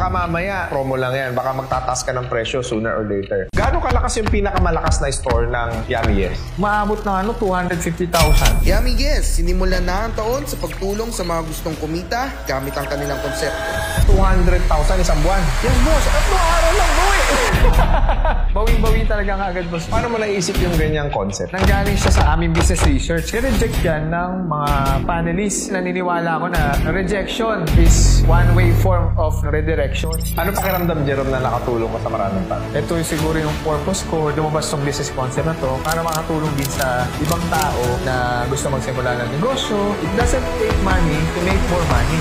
Baka mamaya, promo lang yan. Baka magtataas ka ng presyo sooner or later. Gaano kalakas yung pinakamalakas na store ng Yummy Yes? Maabot na 250,000. Yummy Yes, sinimulan na ang taon sa pagtulong sa mga gustong kumita gamit ang kanilang konsepto. 200,000 isang buwan. Yes, boss. At araw lang, boy! Bawing-bawi talaga nga agad, boss. Paano mo naisip yung ganyang concept? Nanggaling siya sa aming business research. I-reject yan ng mga panelists. Naniniwala ko na rejection is one-way form of redirection. Ano pakiramdam, Jerome, na nakatulong ko sa maraming tao? Ito yung siguro yung purpose ko, lumabas tong business concept na to para makatulong din sa ibang tao na gusto magsimula ng negosyo. It doesn't take money to make more money.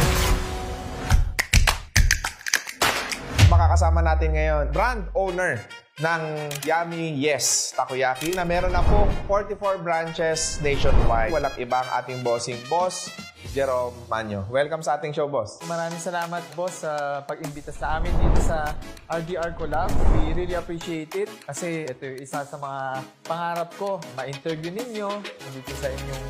Makakasama natin ngayon, brand owner ng Yummy Yes Takoyaki na meron na po 44 branches nationwide. Walang ibang ating bossing boss, Jerome Manyo. Welcome sa ating show, boss. Maraming salamat, boss, sa pag-imbita sa amin dito sa RDR Collab. We really appreciate it kasi ito yung isa sa mga pangarap ko, ma-interview ninyo dito sa inyong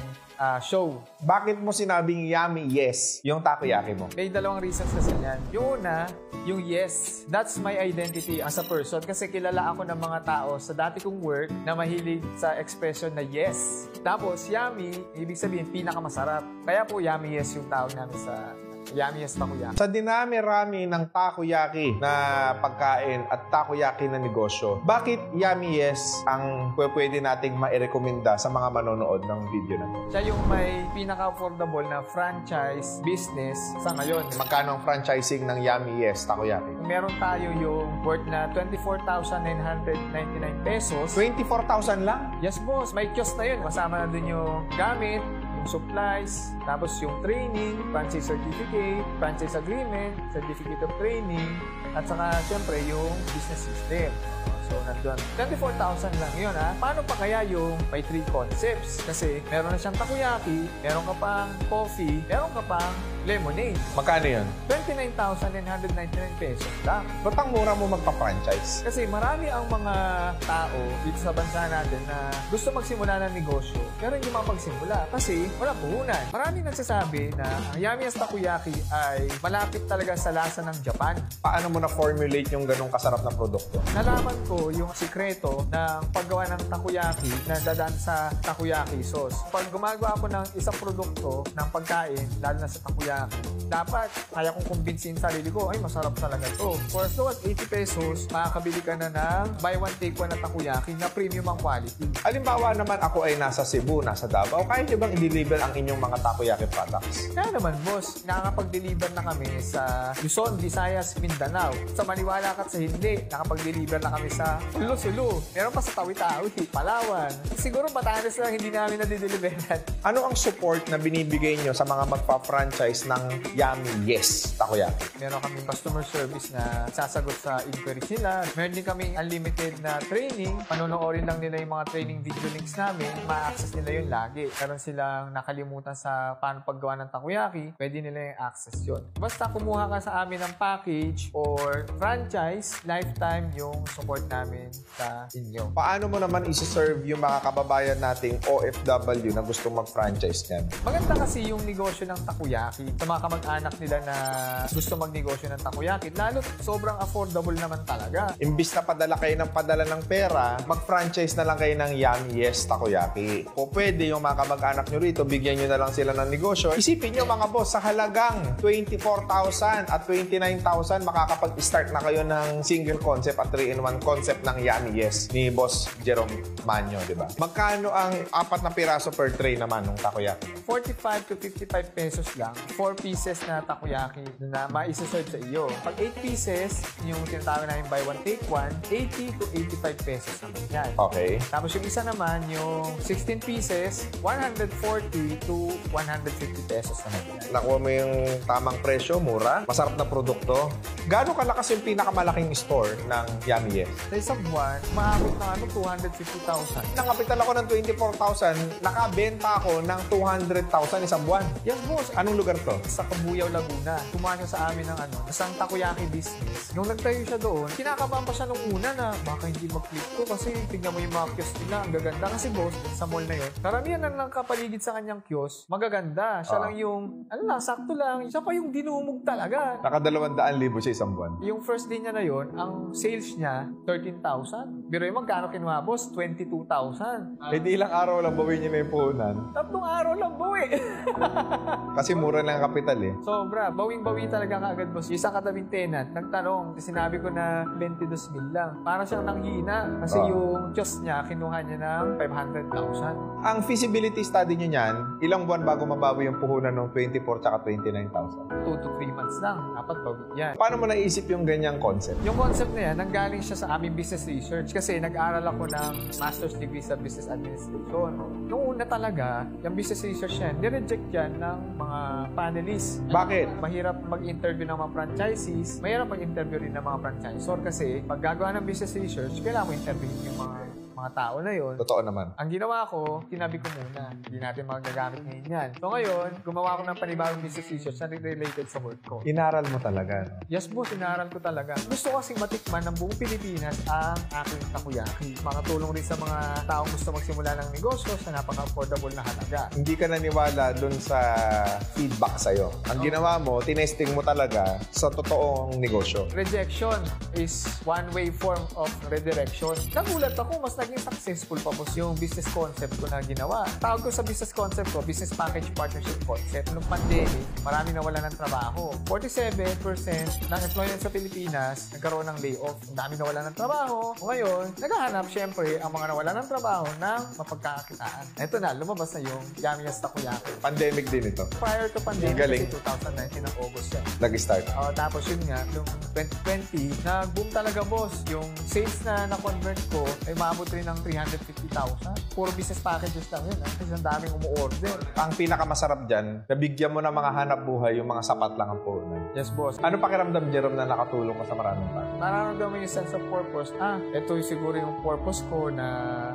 show. Bakit mo sinabing Yummy Yes yung takoyaki mo? May dalawang reasons kasi yan. Yung una, yung yes. That's my identity as a person kasi kilala ako ng mga tao sa dati kong work na mahilig sa expression na yes. Tapos, yummy, ibig sabihin, pinakamasarap. Kaya po, Yummy Yes yung tawag namin sa Yummy Yes Takoyaki. Sa dinami-rami ng takoyaki na pagkain at takoyaki na negosyo, bakit Yummy Yes ang pwede nating ma-recommenda sa mga manonood ng video na ito? Siya yung may pinaka-affordable na franchise business sa ngayon. Magkano ang franchising ng Yummy Yes Takoyaki? Meron tayo yung worth na 24,999 pesos. 24,000 lang? Yes, boss. May kiosk na yun. Kasama na dun yung gamit, supplies, tapos yung training, franchise certificate, franchise agreement, certificate of training, at saka syempre yung business system. So, nandun. 24,000 lang yun, ha? Paano pa kaya yung may 3 concepts? Kasi meron na siyang takoyaki, meron ka pang coffee, meron ka pang lemonade. Magkano yun? 29,999 pesos lang. Ba't ang mura mo magpa-franchise? Kasi marami ang mga tao dito sa bansa natin na gusto magsimula ng negosyo pero hindi makapagsimula kasi walang puhunan. Marami nagsasabi na ang Yummy Yes Takoyaki ay malapit talaga sa lasa ng Japan. Paano mo na-formulate yung ganong kasarap na produkto? Nalaman ko yung sikreto ng paggawa ng takoyaki na dadaan sa takoyaki sauce. Pag gumagawa ako ng isang produkto ng pagkain, lalo na sa takoyaki, dapat kaya kong kumbinsin sarili ko, ay masarap talaga to. For as low as 80 pesos, makakabili ka na ng buy one take one na takoyaki na premium ang quality. Halimbawa naman ako ay nasa Cebu, nasa Davao, kaya nyo bang i-deliver ang inyong mga takoyaki products? Kaya naman, boss, nakakapag-deliver na kami sa Luzon, Visayas, Mindanao. Sa maniwala ka sa hindi, nakapag-deliver na kami sa Sulu. Meron pa sa Tawi-Tawi, Palawan. Siguro Batanes lang hindi namin nadideliveran. Ano ang support na binibigay nyo sa mga magpa-franchise ng Yummy Yes Takoyaki? Meron kaming customer service na sasagot sa inquiries nila. Meron din kaming unlimited na training. Panonoodin lang nila yung mga training video links namin. Ma-access nila yun lagi. Meron silang nakalimutan sa paano paggawa ng takoyaki, pwede nila yung access yun. Basta kumuha ka sa amin ng package or franchise, lifetime yung support namin sa inyo. Paano mo naman isi-serve yung mga kababayan nating OFW na gusto mag-franchise niyan? Maganda kasi yung negosyo ng takoyaki sa mga kamag-anak nila na gusto magnegosyo ng takoyaki. Lalo sobrang affordable naman talaga. Imbis na padala kayo ng padala ng pera, mag-franchise na lang kayo ng Yummy Yes Takoyaki. O pwede yung mga kamag-anak nyo rito, bigyan nyo na lang sila ng negosyo. Isipin nyo mga boss, sa halagang 24,000 at 29,000, makakapag-start na kayo ng single concept at 3-in-1 concept ng Yummy Yes ni Boss Jerome Manyo, di ba? Magkano ang 4 na piraso per tray naman ng takoyaki? 45 to 55 pesos lang. 4 pieces na takoyaki na ma-serve sa iyo. Pag 8 pieces, yung tinatawag namin buy one take one, 80 to 85 pesos naman yan. Okay. Tapos yung isa naman, yung 16 pieces, 140 to 150 pesos naman yan. Nakuha mo yung tamang presyo, mura, masarap na produkto. Gaano kalakas yung pinakamalaking store ng Yummy Yes? Sa isang buwan, maabot na 250,000. Nangapital ako ng 24,000, nakabenta ako ng 200,000 isang buwan. Yes, boss. Anong lugar to? Sa Cabuyao, Laguna. Kumain siya sa amin ng isang takoyaki business. Nung nagtayo siya doon, kinakabahan pa siya nung una na baka hindi mag-click ko kasi tignan mo yung mga kiosk nila, ang gaganda. Kasi boss, sa mall na yun, karamihan na lang kapaligid sa kanyang kiosk, magaganda. Siya lang yung, sakto lang. Siya pa yung dinumog talaga. Naka 200,000 siya isang buwan? Yung first day niya na yun, ang sales niya, 13,000. Pero yung magkano kinuha, boss? 22,000. Eh di ilang araw lang bawin niyo na yung puhunan. 3 araw lang, bawi. Kasi mura lang ang kapital eh. Sobra. Bawing-bawi talaga kaagad, boss. Yung isang katabing tenant, nagtanong. Sinabi ko na 22,000 lang. Para siyang nanghina. Kasi yung Diyos niya, kinuha niya ng 500,000. Ang feasibility study niyo niyan, ilang buwan bago mabawi yung puhunan ng 24 tsaka 29,000? 2 to 3 months lang. Dapat bawi yan. Paano mo naisip yung ganyang concept? Yung concept na yan, nanggaling siya sa aming business research kasi nag-aral ako ng master's degree sa business administration. Noong una talaga, yung business research yan, nireject yan ng mga panelists. Bakit? Mahirap mag-interview ng mga franchisees, mahirap mag-interview rin ng mga franchisor kasi pag gagawa ng business research, kailangan mo interviewin yung mga tao na yun. Totoo naman. Ang ginawa ko, tinabi ko muna. Hindi natin magagamit ngayon yan. So ngayon, gumawa ko ng panibagong business research na related sa work ko. Inaral mo talaga. No? Yes, boss, inaral ko talaga. Gusto ko kasing matikman ng buong Pilipinas ang aking takoyaki. Makatulong rin sa mga taong gusto magsimula ng negosyo sa napaka-affordable na halaga. Hindi ka naniwala dun sa feedback sa'yo. Ang ginawa mo, tinesting mo talaga sa totoong negosyo. Rejection is one-way form of redirection. Nagulat ako, mas naging successful pa po yung business concept ko na ginawa. Tawag ko sa business concept ko, business package partnership concept. Nung pandemic, marami nawala ng trabaho. 47% ng employment sa Pilipinas nagkaroon ng layoff. Ang dami nawala ng trabaho. Ngayon, naghahanap syempre ang mga nawala ng trabaho ng mapagkakakitaan. Ito na, lumabas na yung Yami-Yes Takoyaki. Pandemic din ito. Prior to pandemic, Galing. kasi 2019 ng August yan. Nag-start. Tapos yun nga, yung 2020, nag-boom talaga, boss. Yung sales na na-convert ko ay maabot rin ng 350,000. Puro business packages lang yun. Kasi ang daming umu-order. Ang pinakamasarap dyan, nabigyan mo ng mga hanap buhay yung mga sapat lang ang puhunan. Yes, boss. Ano pakiramdam, Jerome, na nakatulong ka sa maraming tao? Nararamdaman mo yung sense of purpose. Ito yung siguro yung purpose ko na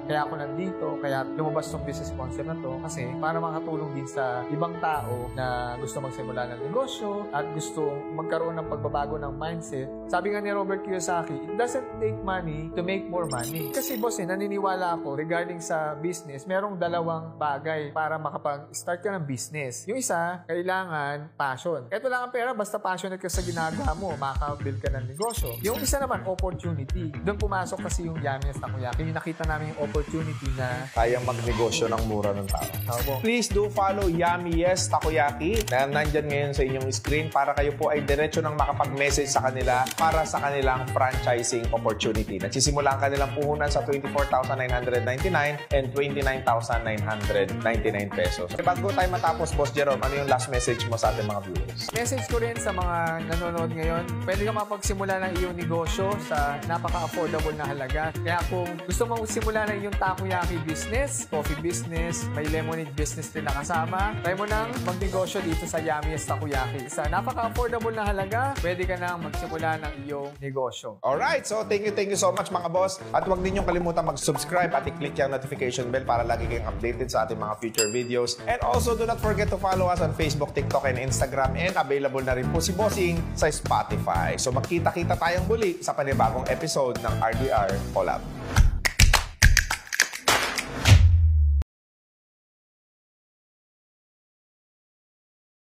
kaya ako nandito, kaya lumabas yung business concept na to. Kasi para makatulong din sa ibang tao na gusto magsimula ng negosyo at gusto magkaroon ng pagbabago ng mindset. Sabi nga ni Robert Kiyosaki, it doesn't take money to make more money. Kasi boss, naniniwala ako regarding sa business, merong dalawang bagay para makapag-start ka ng business. Yung isa, kailangan passion. Kahit wala kang pera, basta passionate ka sa ginagawa mo, makaka-build ka ng negosyo. Yung isa naman, opportunity. Doon pumasok kasi yung Yami-Yes Takoyaki. Yung nakita namin yung opportunity na Kayang magnegosyo ng mura ng tao. tawag. Please do follow Yami-Yes Takoyaki na nandyan ngayon sa inyong screen para kayo po ay diretso nang makapag-message sa kanila para sa kanilang franchising opportunity. Nagsisimula ang kanilang puhunan sa 24,999 and 29,999 pesos. E bago tayo matapos, Boss Jerome, ano yung last message mo sa ating mga viewers? Message ko rin sa mga nanonood ngayon, pwede ka mapagsimula ng iyong negosyo sa napaka-affordable na halaga. Kaya kung gusto mong simula ng iyong takoyaki business, coffee business, may lemonade business din na kasama, try mo nang magnegosyo dito sa Yami-Yes Takoyaki. Sa napaka-affordable na halaga, pwede ka nang magsimula ng iyong negosyo. Alright, so thank you so much mga boss. At huwag ninyong kalimutan mag-subscribe at i-click yung notification bell para lagi kayong updated sa ating mga future videos. And also, do not forget to follow us on Facebook, TikTok, and Instagram. And available na rin po si Bossing sa Spotify. So magkita-kita tayong muli sa panibagong episode ng RDR Collab.